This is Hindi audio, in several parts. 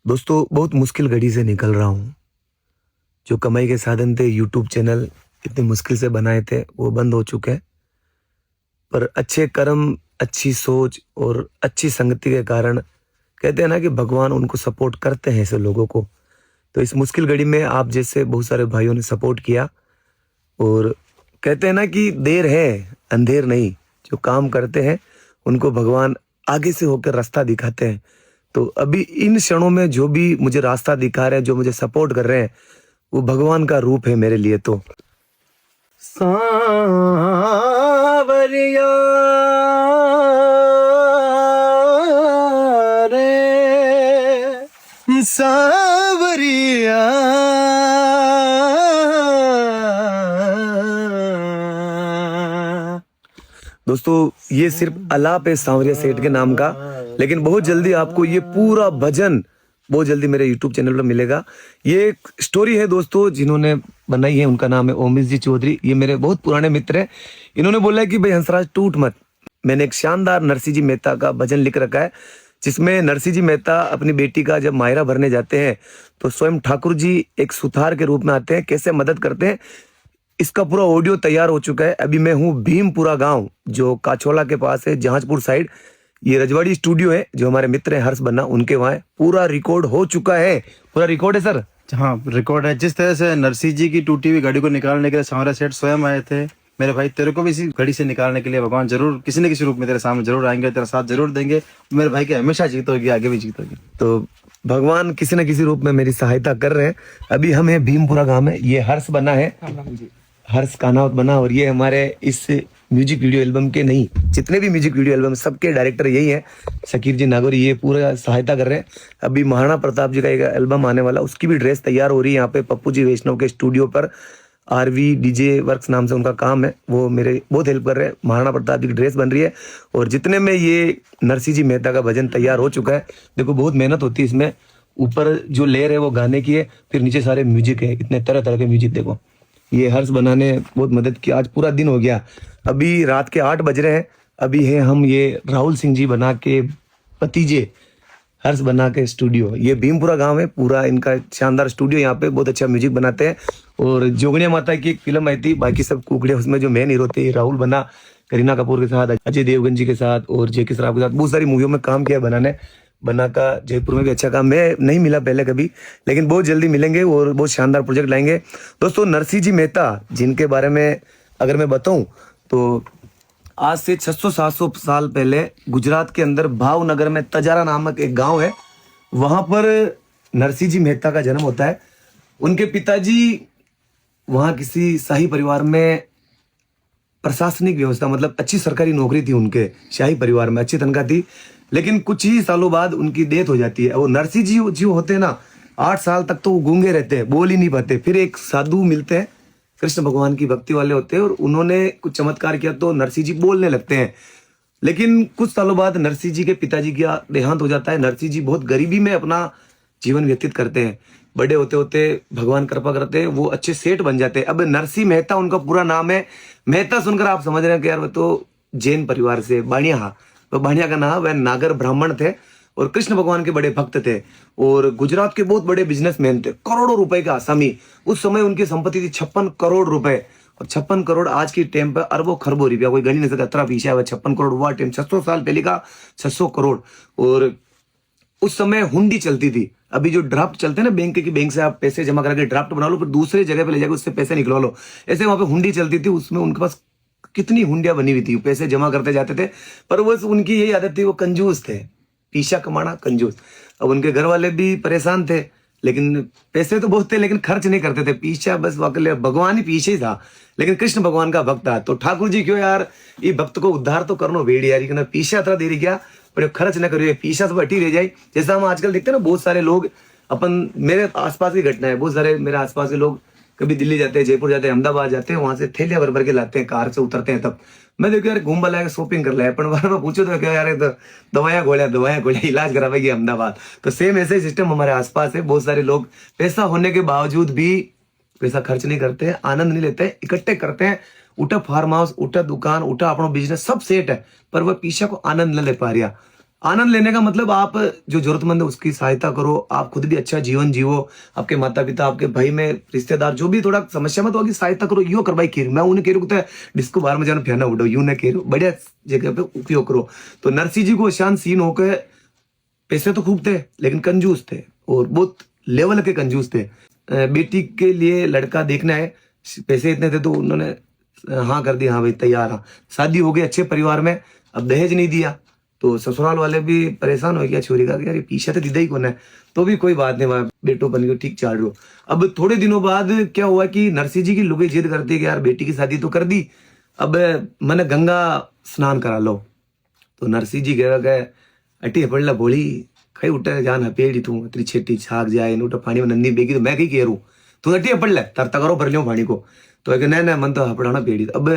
दोस्तों, बहुत मुश्किल घड़ी से निकल रहा हूँ। जो कमाई के साधन थे, यूट्यूब चैनल इतनी मुश्किल से बनाए थे, वो बंद हो चुके हैं। पर अच्छे कर्म, अच्छी सोच और अच्छी संगति के कारण कहते हैं ना कि भगवान उनको सपोर्ट करते हैं ऐसे लोगों को। तो इस मुश्किल घड़ी में आप जैसे बहुत सारे भाइयों ने सपोर्ट किया और कहते हैं ना कि देर है, अंधेर नहीं। जो काम करते हैं, उनको भगवान आगे से होकर रास्ता दिखाते हैं। तो अभी इन क्षणों में जो भी मुझे रास्ता दिखा रहे हैं, जो मुझे सपोर्ट कर रहे हैं, वो भगवान का रूप है मेरे लिए। तो सांवरिया रे सांवरिया, दोस्तों ये सिर्फ अलाप है सांवरिया सेठ के नाम का, लेकिन बहुत जल्दी आपको ये पूरा भजन बहुत जल्दी मेरे YouTube चैनल पर मिलेगा। ये एक स्टोरी है दोस्तों, जिन्होंने बनाई है उनका नाम है ओमिश जी चौधरी। ये मेरे बहुत पुराने मित्र हैं। इन्होंने बोला है कि भाई हंसराज टूट मत। मैंने एक शानदार नरसिंह जी मेहता का भजन लिख रखा है, जिसमें नरसिंह जी मेहता अपनी बेटी का जब मायरा भरने जाते हैं तो स्वयं ठाकुर जी एक सुथार के रूप में आते हैं, कैसे मदद करते हैं। इसका पूरा ऑडियो तैयार हो चुका है। अभी मैं हूँ भीमपुरा गांव, जो काछोला के पास है, जहाजपुर साइड। ये रजवाड़ी स्टूडियो है, जो हमारे मित्र हैं हर्ष बन्ना, उनके वहाँ है। पूरा रिकॉर्ड हो चुका है। पूरा रिकॉर्ड है सर। हाँ, रिकॉर्ड है। जिस तरह से नरसिंह जी की टूटी हुई गाड़ी को निकालने के लिए सांवरिया सेठ स्वयं आए थे, मेरे भाई तेरे को भी इसी घड़ी से निकालने के लिए भगवान जरूर किसी न किसी रूप में तेरे सामने जरूर आएंगे, तेरा साथ जरूर देंगे। मेरे भाई की हमेशा जीत होगी, आगे भी जीत होगी। तो भगवान किसी न किसी रूप में मेरी सहायता कर रहे हैं। अभी हम है भीमपुरा गांव में। ये हर्ष बना है, हर्ष कानावत बना, और ये हमारे इस म्यूजिक वीडियो एल्बम के, नहीं जितने भी म्यूजिक वीडियो एल्बम सबके डायरेक्टर यही है, शकीर जी नागौरी। ये पूरा सहायता कर रहे हैं। अभी महाराणा प्रताप जी का एक एल्बम आने वाला, उसकी भी ड्रेस तैयार हो रही है यहाँ पे पप्पू जी वैष्णव के स्टूडियो पर। आरवी डीजे वर्क्स नाम से उनका काम है, वो मेरे बहुत हेल्प कर रहे हैं। महाराणा प्रताप जी की ड्रेस बन रही है, और जितने में ये नरसिंह जी मेहता का भजन तैयार हो चुका है। देखो बहुत मेहनत होती है इसमें। ऊपर जो लेयर है वो गाने की है, फिर नीचे सारे म्यूजिक है, इतने तरह तरह के म्यूजिक। देखो ये हर्ष बनाने बहुत मदद की। आज पूरा दिन हो गया, अभी रात के 8 बज रहे हैं। अभी है हम ये राहुल सिंह जी बना के भतीजे हर्ष बना के स्टूडियो। ये भीमपुरा गांव है, पूरा इनका शानदार स्टूडियो। यहाँ पे बहुत अच्छा म्यूजिक बनाते हैं। और जोगनिया माता की एक फिल्म आई थी, बाकी सब कुकड़े, उसमें जो मेन हीरो थे राहुल बना, करीना कपूर के साथ, अजय देवगन जी के साथ और जेके श्रॉफ के साथ बहुत सारी मूवियों में काम किया बनाने। बना का जयपुर में भी अच्छा काम मैं नहीं मिला पहले कभी, लेकिन बहुत जल्दी मिलेंगे और बहुत शानदार प्रोजेक्ट लाएंगे। दोस्तों नरसिंह जी मेहता, जिनके बारे में अगर मैं बताऊं तो आज से 600-700 साल पहले गुजरात के अंदर भावनगर में तजारा नामक एक गांव है, वहां पर नरसिंह जी मेहता का जन्म होता है। उनके पिताजी वहां किसी शाही परिवार में प्रशासनिक व्यवस्था, मतलब अच्छी सरकारी नौकरी थी उनके, शाही परिवार में अच्छी तनख्वाह थी। लेकिन कुछ ही सालों बाद उनकी डेथ हो जाती है। और नरसिंह जी जो होते हैं ना, 8 साल तक तो वो गूंगे रहते हैं, बोल ही नहीं पाते। फिर एक साधु मिलते हैं, कृष्ण भगवान की भक्ति वाले होते हैं, और उन्होंने कुछ चमत्कार किया तो नरसिंह जी बोलने लगते हैं। लेकिन कुछ सालों बाद नरसिंह जी के पिताजी का देहांत हो जाता है। नरसिंह जी बहुत गरीबी में अपना जीवन व्यतीत करते हैं। बड़े होते होते भगवान कृपा करते हैं, वो अच्छे सेठ बन जाते हैं। अब नरसिंह मेहता उनका पूरा नाम है। मेहता सुनकर आप समझ रहे हैं कि यार वो तो जैन परिवार से, बाणिया, तो बाणिया का नाम, वह नागर ब्राह्मण थे और कृष्ण भगवान के बड़े भक्त थे, और गुजरात के बहुत बड़े बिजनेसमैन थे, करोड़ों रुपए का आसामी। उस समय उनकी संपत्ति थी 56 करोड़ रुपए, और 56 करोड़ आज की टाइम पर अरबों खरबों रुपया, कोई गणी नहीं सकता, इतना पीछे है 56 करोड़ हुआ टाइम, 600 साल पहले का 600 करोड़। और उस समय हुंडी चलती थी। अभी जो ड्राफ्ट चलते हैं ना बैंक की, बैंक से आप पैसे जमा करके ड्राफ्ट बना लो, फिर दूसरे जगह पे ले जाकर उससे पैसे निकलवा लो, ऐसे वहां पे हुंडी चलती थी। उसमें उनके पास कितनी हुंडियां बनी हुई थी, पैसे जमा करते जाते थे। पर वो उनकी यही आदत थी, वो कंजूस थे, पीछा कमाना, कंजूस। अब उनके घर वाले भी परेशान थे, लेकिन पैसे तो बहुत थे, लेकिन खर्च नहीं करते थे, पीछा बस वाकई भगवान ही पीछे ही था। लेकिन कृष्ण भगवान का भक्त था, तो ठाकुर जी क्यों यार ये भक्त को उद्धार तो करनो बेड़ी यार, पीछा तरह दे रही क्या, पर खर्च न करिए, पीछा तो हटी रह जाए। जैसा हम आजकल देखते हैं ना, बहुत सारे लोग, अपन मेरे आसपास की घटना है, बहुत सारे मेरे आसपास के लोग कभी दिल्ली जाते हैं, जयपुर जाते हैं, अहमदाबाद जाते हैं, वहां से थैलियां भर भर के लाते हैं, कार से उतरते हैं। तब मैं देखो यार घूम लाया, शॉपिंग कर लाया, पर बार बार पूछो तो क्या यार तो दवाइयां गोलियां इलाज करावेगी अहमदाबाद। तो सेम ऐसे ही सिस्टम हमारे आसपास है। बहुत सारे लोग पैसा होने के बावजूद भी पैसा खर्च नहीं करते हैं, आनंद नहीं लेते हैं, इकट्ठे करते हैं। उठा फार्म हाउस, उठा दुकान, उठा अपना बिजनेस, सब सेट है, पर वह पीछा को आनंद न ले पा रहा। आनंद लेने का मतलब आप जो जरूरतमंद है उसकी सहायता करो, आप खुद भी अच्छा जीवन जियो, आपके माता पिता, आपके भाई में रिश्तेदार जो भी थोड़ा समस्या में तो आगे सहायता करो, यो कर भाई खेर मैं उन्हें कह रहा डिस्को बाहर में जाना फिरना उठो, यूं न कह बढ़िया जगह पे उपयोग करो। तो नरसिंह जी को शान सीन होकर पैसे तो खूब थे लेकिन कंजूस थे और बहुत लेवल के कंजूस थे। बेटी के लिए लड़का देखना है, पैसे इतने थे तो उन्होंने हाँ कर दिया, हाँ भाई तैयार, हाँ शादी हो गई अच्छे परिवार में, अब दहेज नहीं दिया तो ससुराल वाले भी परेशान हो गया छोरी का कि यार ये पीछे तो दीदा ही कौन है, तो भी कोई बात नहीं, वहां बेटो बन गयो ठीक चाल रहे हो। अब थोड़े दिनों बाद क्या हुआ कि नरसिंह जी की लुगाई जिद करती है कि यार बेटी की शादी तो कर दी, अब मैंने गंगा स्नान करा लो। तो नरसिंह जी कह गए अटी पड़ला बोली कई उठे जान पेड़ी तू तेरी छेटी छाक जाए उठा पानी में नन्नी बेगी तो मैं कही कह रू तू अटी पड़ ले तर तकरो भर लियो पानी को। तो नहीं नहीं मन तो हपड़ाना पेड़ी। अब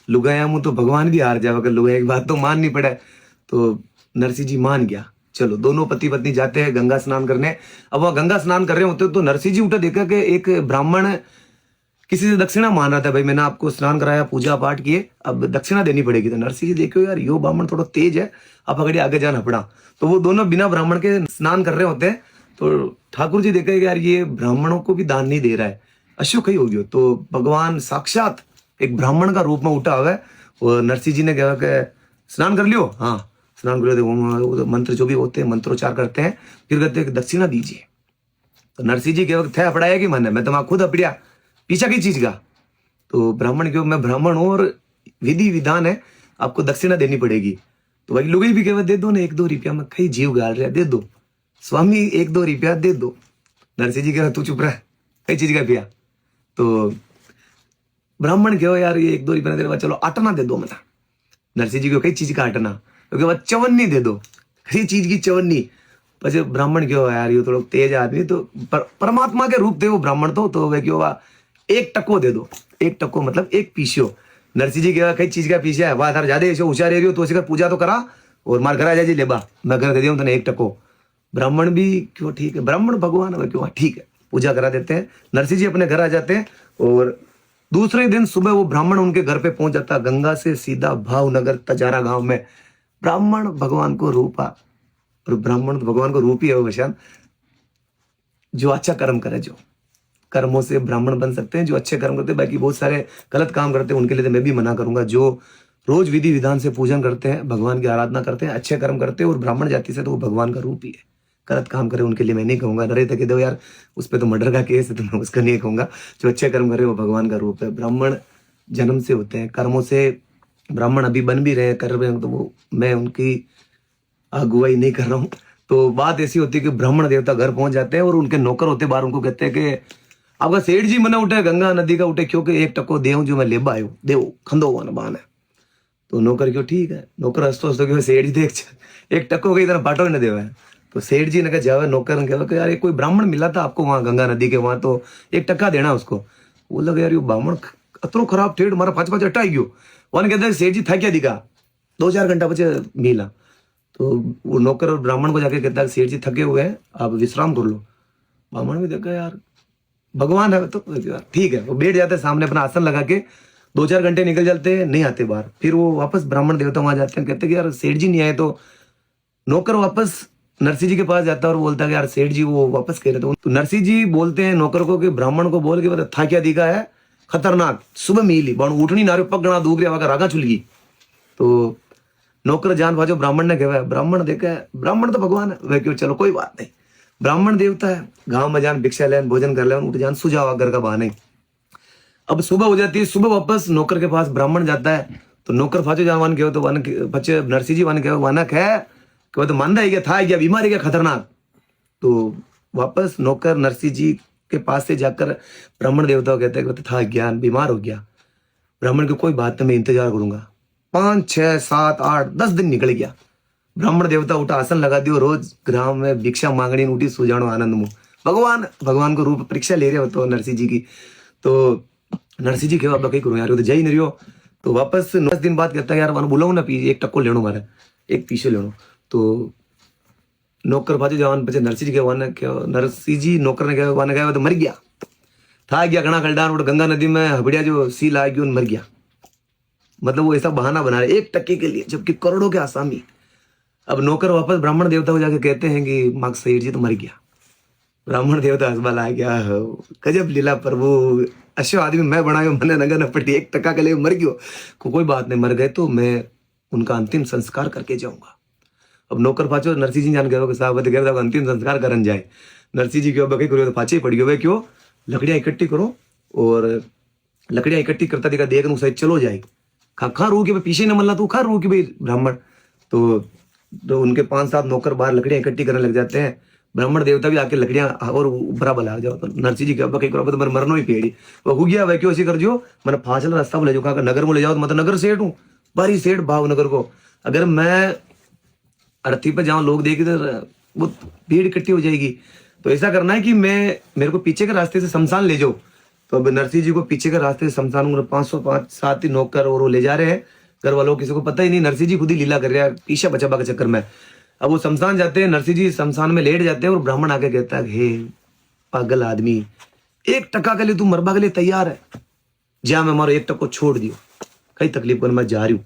लुगाया मुँह तो भगवान भी हार जाए, अगर लुगाया एक बात तो मान नहीं पड़े। तो नरसिंह जी मान गया, चलो दोनों पति पत्नी जाते हैं गंगा स्नान करने। अब वह गंगा स्नान कर रहे होते तो नरसिंह जी उठा देखा कि एक ब्राह्मण किसी से दक्षिणा मान रहा था, भाई मैंने आपको स्नान कराया पूजा पाठ किए अब दक्षिणा देनी पड़ेगी। तो नरसिंह जी देखो यार यो ब्राह्मण थोड़ा तेज है, आप अगर आगे जाना पड़ा। तो वो दोनों बिना ब्राह्मण के स्नान कर रहे होते हैं। तो ठाकुर जी देखे यार ये ब्राह्मणों को भी दान नहीं दे रहा है, अशुक ही हो गया। तो भगवान साक्षात एक ब्राह्मण का रूप में उठा हुआ है। और नरसिंह जी ने कहा कि स्नान कर लियो, हाँ स्नान कर लियो, वो मंत्र जो भी होते हैं मंत्रोच्चार करते हैं, फिर कहते हैं दक्षिणा दीजिए। तो नरसिंह जी के वक्त थे अपड़ाया कि मन है मैं तो खुद अपड़िया पीछा की चीज का। तो ब्राह्मण क्यों, मैं ब्राह्मण हूं और विधि विधान है आपको दक्षिणा देनी पड़ेगी। तो भाई लोग भी कहते दे दो ना 1-2 रुपया, मैं कहीं जीव गाल रहा दे दो स्वामी 1-2 रुपया दे दो। नरसिंह जी कह तू चुप रहा कई चीज का पिया। तो ब्राह्मण कहो यार ये 1-2 रुपया दे, चलो आटना दे दो। मैं नरसिंह जी को कई चीज का आटना, क्योंकि वह चवन्नी दे दो, कई चीज की चवन्नी। પછી ब्राह्मण क्यों यार ये थोड़ा तेज आदमी, तो परमात्मा के रूप थे वो ब्राह्मण। तो वे क्यों 1 टको दे दो, 1 टको मतलब 1 पीसियो। नरसिंह जी कहा कई चीज का पीछा है, वाह तार ज्यादा ऐसे होशियार रही हो तो उसे पूजा तो करा और मार घर आ जाए लेबा, मैं घर दे दिया तने 1 टको। ब्राह्मण भी क्यों ठीक है, ब्राह्मण भगवान है क्यों ठीक है, पूजा करा देते हैं। नरसिंह जी अपने घर आ जाते हैं और दूसरे दिन सुबह वो ब्राह्मण उनके घर पे पहुंच जाता, गंगा से सीधा भावनगर तजारा गांव में। ब्राह्मण भगवान को रूप आ, और ब्राह्मण तो भगवान को रूप ही है वो वैशान। जो अच्छा कर्म करे, जो कर्मों से ब्राह्मण बन सकते हैं, जो अच्छे कर्म करते हैं। बाकी बहुत सारे गलत काम करते हैं उनके लिए तो मैं भी मना करूंगा। जो रोज विधि विधान से पूजन करते हैं, भगवान की आराधना करते हैं, अच्छे कर्म करते हैं और ब्राह्मण जाति से तो वो भगवान का रूप ही है। गलत काम करे उनके लिए मैं नहीं कहूंगा, नरे तक दो यार उस पर तो मर्डर का केस है तो मैं उसका नहीं कहूंगा। जो अच्छे कर्म करे वो भगवान का रूप है। ब्राह्मण जन्म से होते हैं, कर्मों से ब्राह्मण अभी बन भी रहे हैं, कर रहे हैं, तो वो मैं उनकी अगुवाई नहीं कर रहा हूँ। तो बात ऐसी होती है कि ब्राह्मण देवता घर पहुंच जाते हैं और उनके नौकर होते बाहर, उनको कहते हैं कि आपका सेठ जी मना उठे गंगा नदी का उठे क्योंकि 1 टको देव जो मैं लेबा आयो देव खंदो हुआ ना बहाना। तो नौकर क्यों ठीक है, नौकर हंसतो हंसतो क्यों सेठ जी देख 1 टको की तरह बाटो न देवा है। तो सेठ जी ने कहा जावे नौकर ने कहा कि यार कोई ब्राह्मण मिला था आपको वहां गंगा नदी के वहां, तो 1 टका देना उसको। वो लगा यार ये ब्राह्मण अतरो खराब ठेठ मारा 5-5 अट्टा गयो। वन कहते सेठ जी थकिया दिखा 2-4 घंटा बचे मिला। तो वो नौकर और ब्राह्मण को जाके कहता है सेठ जी थके हुए हैं आप विश्राम कर लो। ब्राह्मण भी देखा यार भगवान है तो ठीक है, वो बैठ जाते सामने अपना आसन लगा के, 2-4 घंटे निकल जाते हैं नहीं आते बाहर। फिर वो वापस ब्राह्मण देवता वहां जाते हैं, कहते कि यार सेठ जी नहीं आए। तो नौकर वापस नरसिंह जी के पास जाता है और बोलता है यार सेठ जी वो वापस कह रहे थे। तो नरसिंह जी बोलते हैं नौकर को कि ब्राह्मण को बोल के था क्या दिखा है खतरनाक, सुबह मिली बाण उठनी नारे पगना दूग रहा रागा चुलगी। तो नौकर जान भाजो ब्राह्मण ने कहा, ब्राह्मण देखा है ब्राह्मण तो भगवान है वह क्यों चलो कोई बात नहीं, ब्राह्मण देवता है गांव में जान भिक्षा लेन भोजन कर ले उठ जान सुझावा घर का बहाने। अब सुबह हो जाती है, सुबह वापस नौकर के पास ब्राह्मण जाता है। तो नौकर फाचो जान वन कहो तो वन बच्चे नरसिंह जी वन कहो वानक है कि तो मानदा ही गया था गया बीमारी क्या खतरनाक। तो वापस नौकर नरसिंह जी के पास से जाकर ब्राह्मण देवता को कहते हैं था ज्ञान बीमार हो गया। ब्राह्मण की कोई बात मैं इंतजार करूंगा। 5, 6, 7, 8, 10 दिन निकल गया। ब्राह्मण देवता उठा आसन लगा दियो, रोज ग्राम में भिक्षा मांगनी उठी सुजानो आनंद मुंह। भगवान को रूप परीक्षा ले रहे हो तो नरसिंह जी की। तो नरसिंह जी के कहीं करूँ यार तो जय नहीं रहो। तो वापस 10 दिन बाद कहता है यार वन बुलाऊ ना पी 1 टक्को लेनो मारे 1 पीछे लेनो। तो नौकर बाजू जवान पचे नरसिंह जी के नरसिंह जी नौकर ने कहा तो मर गया था गया घना खलडान उठ गंगा नदी में हबड़िया जो सील आ गई मर गया। मतलब वो ऐसा बहाना बना रहे 1 टके के लिए, जबकि करोड़ों के आसामी। अब नौकर वापस ब्राह्मण देवता को जाके कहते हैं कि माग सेठ जी तो मर गया। ब्राह्मण देवता हसबल आ गया, गजब लीला प्रभु, अशो आदमी मैं बनायो मने नगर न पटी 1% के लिए मर गयो। कोई बात नहीं, मर गए तो मैं उनका अंतिम संस्कार करके जाऊंगा। अब नौकर पाछो नरसिंह जी जान गयो कि साहब गए तो अंतिम संस्कार करन जाए। नरसिंह जी क्यों बके करो तो पाछे पड़ गयो, वे क्यों लकड़ियां इकट्ठी करो, और लकड़ियां इकट्ठी करता दिखा देख नु सही चलो जाए। खा रू के पीछे न मल्ला तू खा रू के भाई ब्राह्मण। तो उनके 5-7 नौकर बाहर लकड़ियां इकट्ठी करने लग जाते हैं। ब्राह्मण देवता भी आके लकड़ियां और बराबर आ जाओ। तो नरसिंह जी क्या करो तो मरनो ही पेड़ी वो हो गया, वह क्यों ऐसी कर जो मैंने फांसल रास्ता में ले जाओ, कहा नगर में ले जाओ, मतलब नगर सेठ हूँ, बारी सेठ भावनगर को। अगर मैं अर्थी पे जाऊं लोग देखे तो वो भीड़ इकट्ठी हो जाएगी। तो ऐसा करना है कि मेरे को पीछे के रास्ते से शमशान ले जाओ। तो अब नरसिंह जी को पीछे के रास्ते से शमशान 505-7 नौकर और वो ले जा रहे हैं। घर वालों किसी को पता ही नहीं, नरसिंह जी खुद ही लीला कर रहा है पीछा बचाबा के चक्कर में। अब वो शमशान जाते हैं, नरसिंह जी शमशान में लेट जाते हैं और ब्राह्मण आके कहता है, हे पागल आदमी, 1% के लिए तू मरबा के लिए तैयार है, जा मैं मारो 1% छोड़ दियो, कई तकलीफ कर मैं जा रही हूँ।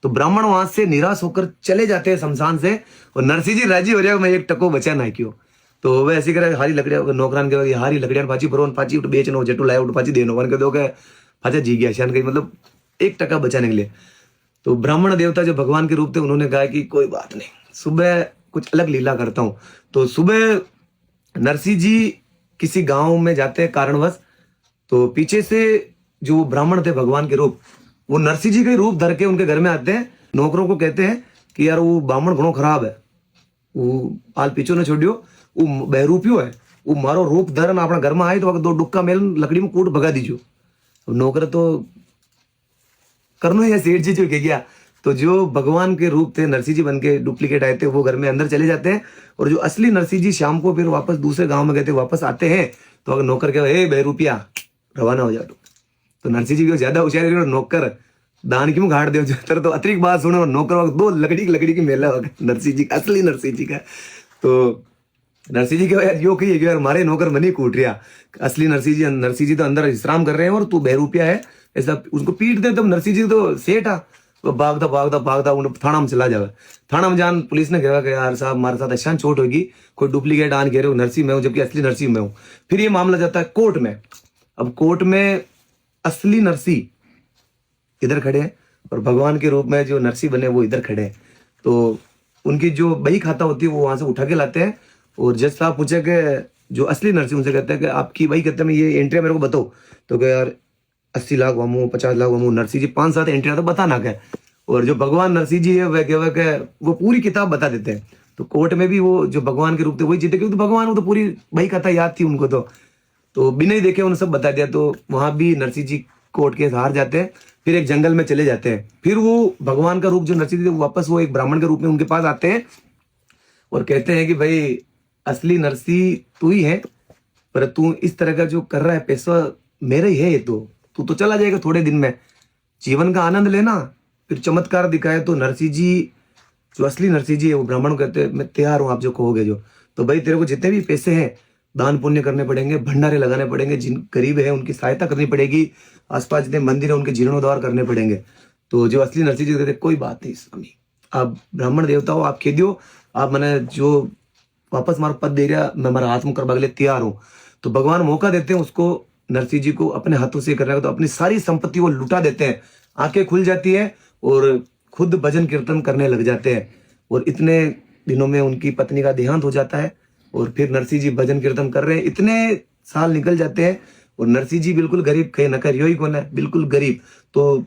तो ब्राह्मण वहां से निराश होकर चले जाते हैं शमशान से, और नरसिंह जी राजी हो रहा है मैं 1% बचा ना क्यों। तो वह ऐसी करे हारी लकड़ियां नौकरान के हारी लकड़ियां पाची भरो पाची उठ बेचनो जटू लाए उठ पाची देनो वन के दो के पाचा जी गया शान कहीं, मतलब 1% बचाने के लिए। तो ब्राह्मण देवता जो भगवान के रूप थे उन्होंने कहा कि कोई बात नहीं, सुबह कुछ अलग लीला करता हूं। तो सुबह नरसिंह जी किसी गांव में जाते हैं कारणवश, तो पीछे से जो ब्राह्मण थे भगवान के रूप, वो नरसिंह जी के रूप धर के उनके घर में आते हैं। नौकरों को कहते हैं कि यार वो ब्राह्मण घणो खराब है, वो आल पीछो न छोड़ियो, वो बहरूपियो है, वो मारो रूप धर अपना घर में आए तो 2 डुक्का मेल लकड़ी में कूट भगा दीजो। नौकर तो करनो या सेठ जी जो कह गया। तो जो भगवान के रूप थे नरसिंह जी बन के डुप्लीकेट आए थे, वो घर में अंदर चले जाते हैं, और जो असली नरसिंह जी शाम को फिर वापस दूसरे गांव में गए थे वापस आते हैं। तो अगर नौकर कहे हे बहरूपिया रवाना हो जाओ, तो नरसिंह जी को ज्यादा होशियारी और नौकर दान क्यों घाट दे तो अतिरिक्त बात सुनो, नौकर 2 लकड़ी की मेला हो गया नरसिंह जी असली नरसिंह जी का। तो नरसिंह जी के यार यो कही यार हमारे नौकर मनी कूट रहा, असली नरसिंह जी तो अंदर विश्राम कर रहे हैं और तू बहरूपिया है, ऐसा उसको पीट दे। तब नरसिंह जी तो सेठ आ, तो भागता थाना में चला जावे। थाना में जान पुलिस ने कहा कि यार साहब हमारे साथ अच्छा चोट होगी, कोई डुप्लीकेट आन कह रहे हो नरसिंह मैं हूं जबकि असली नरसिंह मैं हूं। फिर ये मामला जाता है कोर्ट में। अब कोर्ट में असली नरसिंह इधर खड़े हैं और भगवान के रूप में जो नरसिंह बने वो इधर खड़े हैं। तो उनकी जो बही खाता होती है वो वहां से उठा के लाते हैं, और जज साहब पूछे कि जो असली नरसिंह उनसे कहते हैं कि आपकी बही कहते हैं ये एंट्री मेरे को बताओ। तो क्या यार 80 लाख वामू 50 लाख वामू, नरसिंह जी 5-7 एंट्री तो बता ना क्या। और जो भगवान नरसिंह जी है वह वो पूरी किताब बता देते हैं। तो कोर्ट में भी वो जो भगवान के रूप थे वही जीते, क्योंकि भगवान वो तो पूरी बही कथा याद थी उनको, तो बिना ही देखे उन्होंने सब बता दिया। तो वहां भी नरसिंह जी कोर्ट के हार जाते हैं, फिर एक जंगल में चले जाते हैं। फिर वो भगवान का रूप जो नरसिंह जी वापस वो एक ब्राह्मण के रूप में उनके पास आते हैं और कहते हैं कि भाई असली नरसिंह तू ही है, पर तू इस तरह का जो कर रहा है पैसा मेरा ही है, ये तू तो चला जाएगा थोड़े दिन में, जीवन का आनंद लेना। फिर चमत्कार दिखाया। तो नरसिंह जी जो असली नरसिंह जी है वो ब्राह्मण को कहते हैं मैं तैयार हूं आप जो कहोगे जो, तो भाई तेरे को जितने भी पैसे हैं दान पुण्य करने पड़ेंगे, भंडारे लगाने पड़ेंगे, जिन गरीब है उनकी सहायता करनी पड़ेगी, आसपास जितने मंदिर है उनके जीर्णोद्धार करने पड़ेंगे। तो जो असली नरसिंह जी कहते कोई बात नहीं स्वामी, आप ब्राह्मण देवता हो, आप खेदियो, आप मैंने जो वापस हमारा पद दे रहा मैं हमारा हाथ में करवा के लिए तैयार हूं। तो भगवान मौका देते हैं उसको नरसिंह जी को अपने हाथों से करने का। तो अपनी सारी संपत्ति वो लुटा देते हैं, आंखें खुल जाती है और खुद भजन कीर्तन करने लग जाते हैं। और इतने दिनों में उनकी पत्नी का देहांत हो जाता है, और फिर नरसिंह जी भजन कीर्तन कर रहे हैं। इतने साल निकल जाते हैं और नरसिंह जी बिल्कुल गरीब कहे न कर, यो ही कौन है बिल्कुल गरीब। तो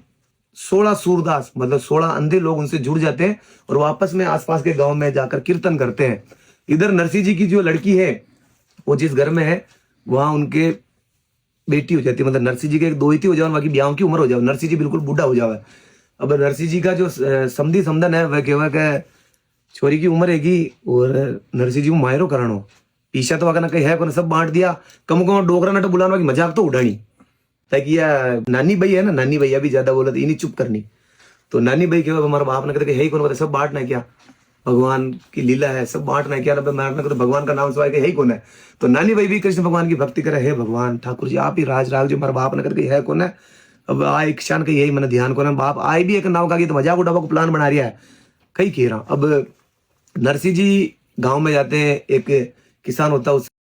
16 सूरदास मतलब 16 अंधे लोग उनसे जुड़ जाते हैं और वापस में आसपास के गांव में जाकर कीर्तन करते हैं। इधर नरसिंह जी की जो लड़की है वो जिस घर में है वहां उनके बेटी हो जाती है, मतलब नरसिंह जी के 2 ही थी हो जाओ, बाकी ब्याह की उम्र हो जाओ, नरसिंह जी बिल्कुल बूढ़ा हो जावे। अब नरसिंह जी का जो समधी समधन है वह कहवा छोरी की उम्र हैगी और नरसिंह जी को मायरो करानो पीछा तो आकर कहीं है को सब बांट दिया, कम डोकरा नट बुलाने की मजाक तो उड़ानी ताकि यह नानी भाई है ना, नानी भैया भी ज्यादा बोला इन्हीं चुप करनी। तो नानी भाई के हमारा बाप ने कहते है कौन बता सब बांटना क्या, भगवान की लीला है सब बांटना क्या, मारना तो भगवान का नाम सवाए है कौन है। तो नानी भाई भी कृष्ण भगवान की भक्ति करे, है भगवान ठाकुर जी आप ही राज राग जो हमारे बाप ने करके है कौन है। अब आए क्षण का यही मैंने ध्यान को बाप आए भी एक नाव का तो मजाक उठावा को प्लान बना रहा है कहीं कह रहा। अब नरसिंह जी गांव में जाते हैं, एक किसान होता है,